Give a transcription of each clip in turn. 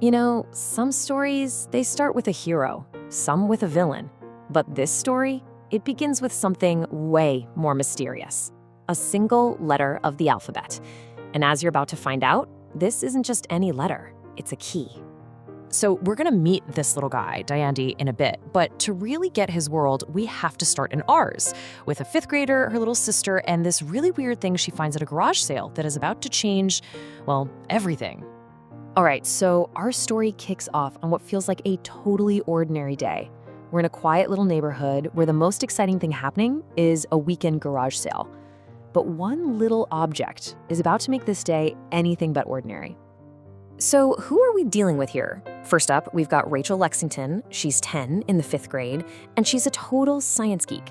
You know, some stories, they start with a hero, some with a villain. But this story, it begins with something way more mysterious. A single letter of the alphabet. And as you're about to find out, this isn't just any letter, it's a key. So we're gonna meet this little guy, Diane, in a bit, but to really get his world, we have to start in ours, with a 5th grader, her little sister, and this really weird thing she finds at a garage sale that is about to change, well, everything. All right, so our story kicks off on what feels like a totally ordinary day. We're in a quiet little neighborhood where the most exciting thing happening is a weekend garage sale. But one little object is about to make this day anything but ordinary. So who are we dealing with here? First up, we've got Rachel Lexington. She's 10 in the 5th grade, and she's a total science geek,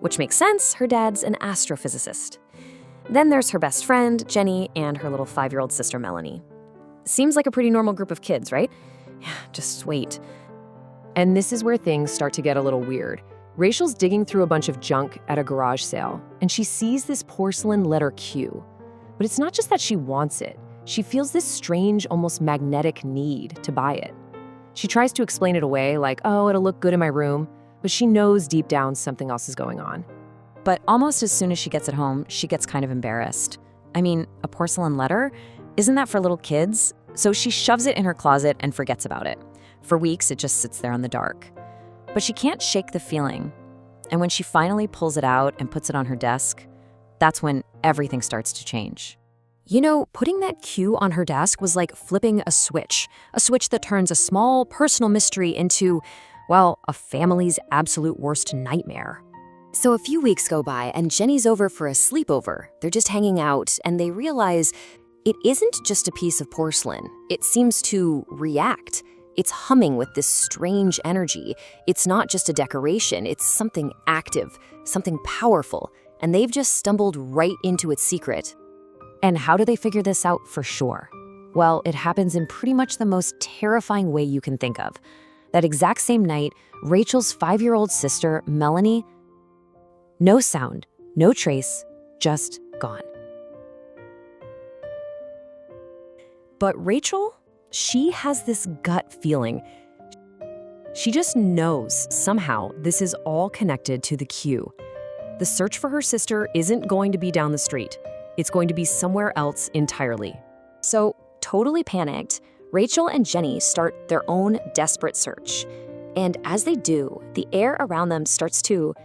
which makes sense, her dad's an astrophysicist. Then there's her best friend, Jenny, and her little 5-year-old sister, Melanie. Seems like a pretty normal group of kids, right? Yeah, just wait. And this is where things start to get a little weird. Rachel's digging through a bunch of junk at a garage sale, and she sees this porcelain letter Q. But it's not just that she wants it. She feels this strange, almost magnetic need to buy it. She tries to explain it away, like, oh, it'll look good in my room, but she knows deep down something else is going on. But almost as soon as she gets it home, she gets kind of embarrassed. I mean, a porcelain letter? Isn't that for little kids? So she shoves it in her closet and forgets about it. For weeks, it just sits there in the dark. But she can't shake the feeling. And when she finally pulls it out and puts it on her desk, that's when everything starts to change. You know, putting that Q on her desk was like flipping a switch that turns a small personal mystery into, well, a family's absolute worst nightmare. So a few weeks go by and Jenny's over for a sleepover. They're just hanging out and they realize it isn't just a piece of porcelain. It seems to react. It's humming with this strange energy. It's not just a decoration, it's something active, something powerful, and they've just stumbled right into its secret. And how do they figure this out for sure? Well, it happens in pretty much the most terrifying way you can think of. That exact same night, Rachel's 5-year-old sister, Melanie, no sound, no trace, just gone. But Rachel, she has this gut feeling. She just knows somehow this is all connected to the Q. The search for her sister isn't going to be down the street. It's going to be somewhere else entirely. So, totally panicked, Rachel and Jenny start their own desperate search. And as they do, the air around them starts to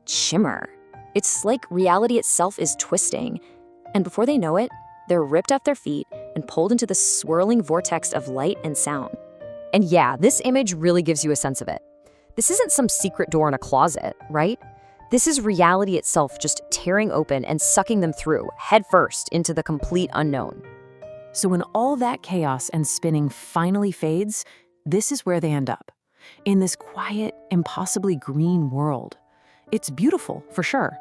shimmer. It's like reality itself is twisting. And before they know it, they're ripped off their feet and pulled into the swirling vortex of light and sound. And yeah, this image really gives you a sense of it. This isn't some secret door in a closet, right? This is reality itself just tearing open and sucking them through, headfirst, into the complete unknown. So when all that chaos and spinning finally fades, this is where they end up. In this quiet, impossibly green world. It's beautiful, for sure,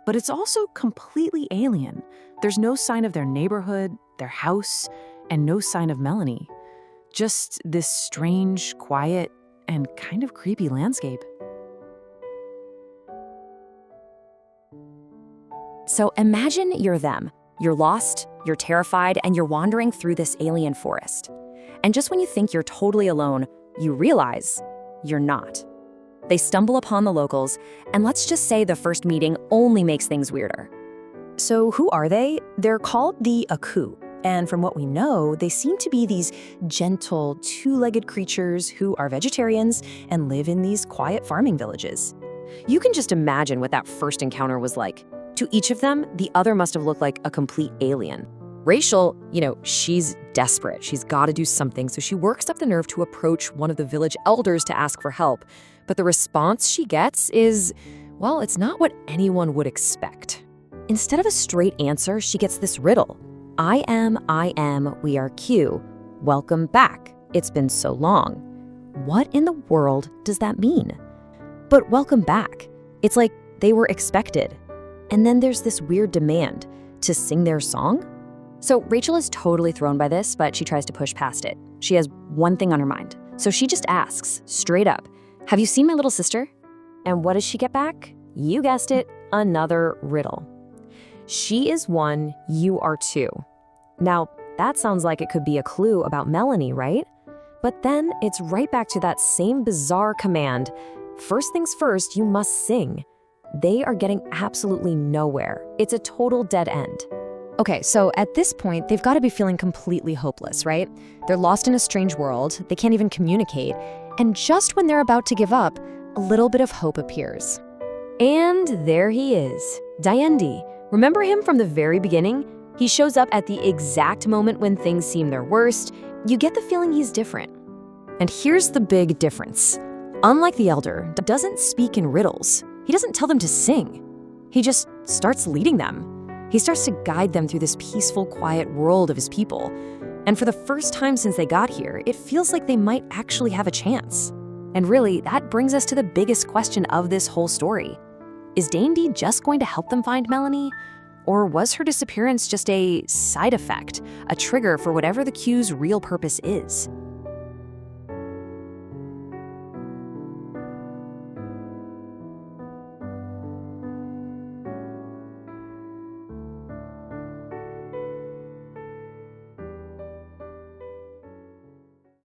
but it's also completely alien. There's no sign of their neighborhood, their house, and no sign of Melanie. Just this strange, quiet, and kind of creepy landscape. So imagine you're them. You're lost, you're terrified, and you're wandering through this alien forest. And just when you think you're totally alone, you realize you're not. They stumble upon the locals, and let's just say the first meeting only makes things weirder. So who are they? They're called the Aku. And from what we know, they seem to be these gentle, two-legged creatures who are vegetarians and live in these quiet farming villages. You can just imagine what that first encounter was like. To each of them, the other must have looked like a complete alien. Rachel, she's desperate. She's got to do something, so she works up the nerve to approach one of the village elders to ask for help. But the response she gets is, well, it's not what anyone would expect. Instead of a straight answer, she gets this riddle. I am, we are Q. Welcome back. It's been so long. What in the world does that mean? But welcome back. It's like they were expected. And then there's this weird demand to sing their song. So Rachel is totally thrown by this, but she tries to push past it. She has one thing on her mind. So she just asks, straight up, have you seen my little sister? And what does she get back? You guessed it, another riddle. She is 1, you are 2. Now, that sounds like it could be a clue about Melanie, right? But then it's right back to that same bizarre command. First things first, you must sing. They are getting absolutely nowhere. It's a total dead end. Okay, so at this point, they've got to be feeling completely hopeless, right? They're lost in a strange world, they can't even communicate, and just when they're about to give up, a little bit of hope appears. And there he is, Dayendi. Remember him from the very beginning? He shows up at the exact moment when things seem their worst. You get the feeling he's different. And here's the big difference. Unlike the elder, he doesn't speak in riddles. He doesn't tell them to sing. He just starts leading them. He starts to guide them through this peaceful, quiet world of his people. And for the first time since they got here, it feels like they might actually have a chance. And really, that brings us to the biggest question of this whole story. Is Dayendi just going to help them find Melanie? Or was her disappearance just a side effect, a trigger for whatever the queue's real purpose is?